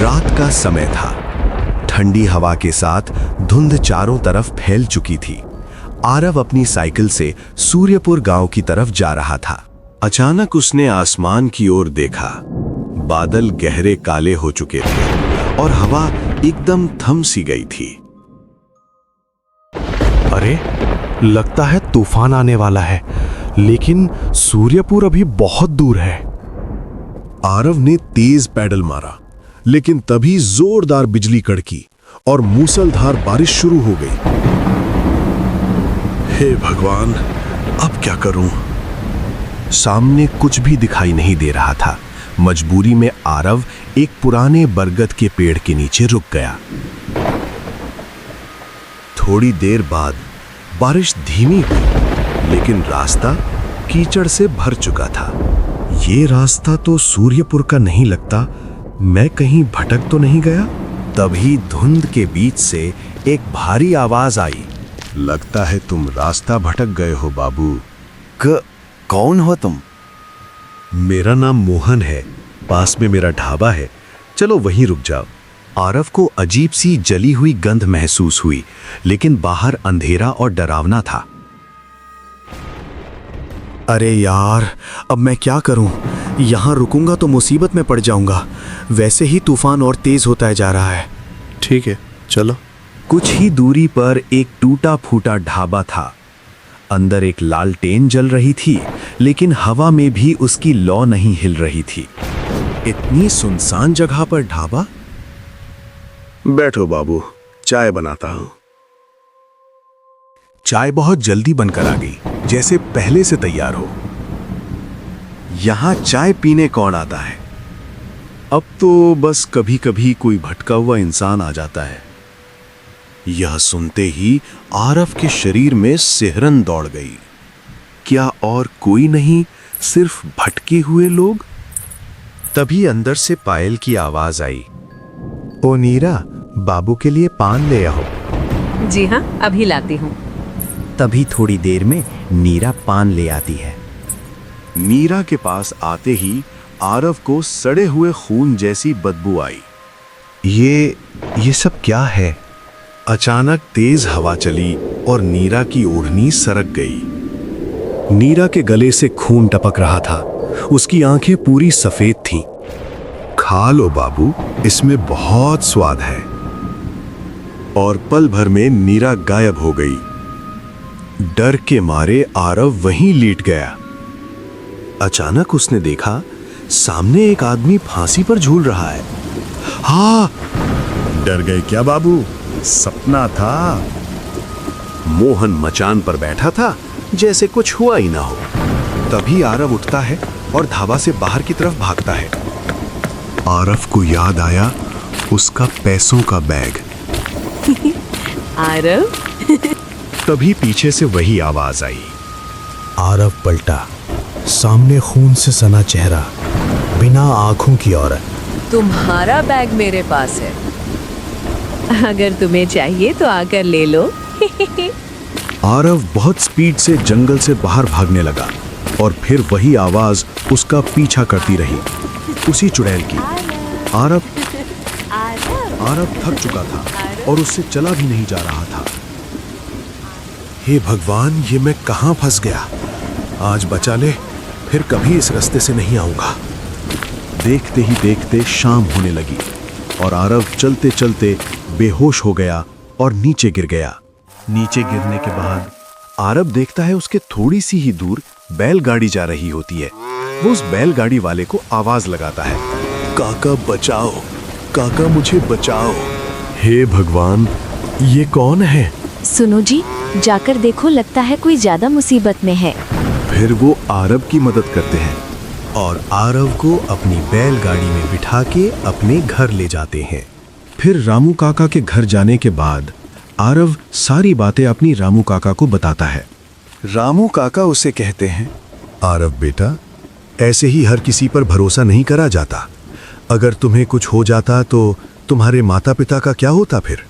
रात का समय था। ठंडी हवा के साथ धुंध चारों तरफ फैल चुकी थी। आरव अपनी साइकिल से सूर्यपुर गांव की तरफ जा रहा था। अचानक उसने आसमान की ओर देखा। बादल गहरे काले हो चुके थे और हवा एकदम थम सी गई थी। अरे, लगता है तूफान आने वाला है, लेकिन सूर्यपुर अभी बहुत दूर है। आरव ने तेज पैडल मारा, लेकिन तभी जोरदार बिजली कड़की और मूसलधार बारिश शुरू हो गई। हे भगवान, अब क्या करूं? सामने कुछ भी दिखाई नहीं दे रहा था। मजबूरी में आरव एक पुराने बरगद के पेड़ के नीचे रुक गया। थोड़ी देर बाद बारिश धीमी हुई, लेकिन रास्ता कीचड़ से भर चुका था। ये रास्ता तो सूर्यपुर का नहीं लगता। मैं कहीं भटक तो नहीं गया? तभी धुंध के बीच से एक भारी आवाज आई। लगता है तुम रास्ता भटक गए हो बाबू। कौन हो तुम? मेरा नाम मोहन है। पास में मेरा ढाबा है, चलो वहीं रुक जाओ। आरव को अजीब सी जली हुई गंध महसूस हुई, लेकिन बाहर अंधेरा और डरावना था। अरे यार, अब मैं क्या करूं? यहां रुकूंगा तो मुसीबत में पड़ जाऊंगा। वैसे ही तूफान और तेज होता जा रहा है। ठीक है, चलो। कुछ ही दूरी पर एक टूटा फूटा ढाबा था। अंदर एक लालटेन जल रही थी, लेकिन हवा में भी उसकी लौ नहीं हिल रही थी। इतनी सुनसान जगह पर ढाबा? बैठो बाबू, चाय बनाता हूं। चाय बहुत जल्दी बनकर आ गई, जैसे पहले से तैयार हो। यहां चाय पीने कौन आता है? अब तो बस कभी कभी कोई भटका हुआ इंसान आ जाता है। यह सुनते ही आरव के शरीर में सिहरन दौड़ गई। क्या और कोई नहीं, सिर्फ भटके हुए लोग? तभी अंदर से पायल की आवाज आई। ओ नीरा, बाबू के लिए पान ले आओ। जी हाँ, अभी लाती हूँ। तभी थोड़ी देर में नीरा पान ले आती है। नीरा के पास आते ही आरव को सड़े हुए खून जैसी बदबू आई। ये सब क्या है? अचानक तेज हवा चली और नीरा की ओढ़नी सरक गई। नीरा के गले से खून टपक रहा था। उसकी आंखें पूरी सफेद थीं। खा लो बाबू, इसमें बहुत स्वाद है। और पल भर में नीरा गायब हो गई। डर के मारे आरव वहीं लेट गया। अचानक उसने देखा, सामने एक आदमी फांसी पर झूल रहा है। हाँ, डर गए क्या बाबू? सपना था। मोहन मचान पर बैठा था, जैसे कुछ हुआ ही ना हो। तभी आरव उठता है और ढाबा से बाहर की तरफ भागता है। आरव को याद आया उसका पैसों का बैग। आरव? तभी पीछे से वही आवाज आई। आरव पलटा। सामने खून से सना चेहरा, बिना आंखों की औरत। तुम्हारा बैग मेरे पास है, अगर तुम्हें चाहिए तो आकर ले लो। आरव बहुत स्पीड से जंगल से बाहर भागने लगा और फिर वही आवाज उसका पीछा करती रही, उसी चुड़ैल की। आरव थक चुका था और उससे चला भी नहीं जा रहा था। हे भगवान, ये मैं कहां फंस गया? आज बचा ले, फिर कभी इस रास्ते से नहीं आऊंगा। देखते ही देखते शाम होने लगी और आरव चलते चलते बेहोश हो गया और नीचे गिर गया। नीचे गिरने के बाद आरव देखता है उसके थोड़ी सी ही दूर बैलगाड़ी जा रही होती है। वो उस बैलगाड़ी वाले को आवाज लगाता है, काका बचाओ, काका मुझे बचाओ। हे भगवान, ये कौन है? सुनो जी, जाकर देखो, लगता है कोई ज्यादा मुसीबत में है। फिर वो आरव की मदद करते हैं और आरव को अपनी बैलगाड़ी में बिठा के अपने घर ले जाते हैं। फिर रामू काका के घर जाने के बाद आरव सारी बातें अपनी रामू काका को बताता है। रामू काका उसे कहते हैं, आरव बेटा, ऐसे ही हर किसी पर भरोसा नहीं करा जाता। अगर तुम्हें कुछ हो जाता तो तुम्हारे माता पिता का क्या होता फिर?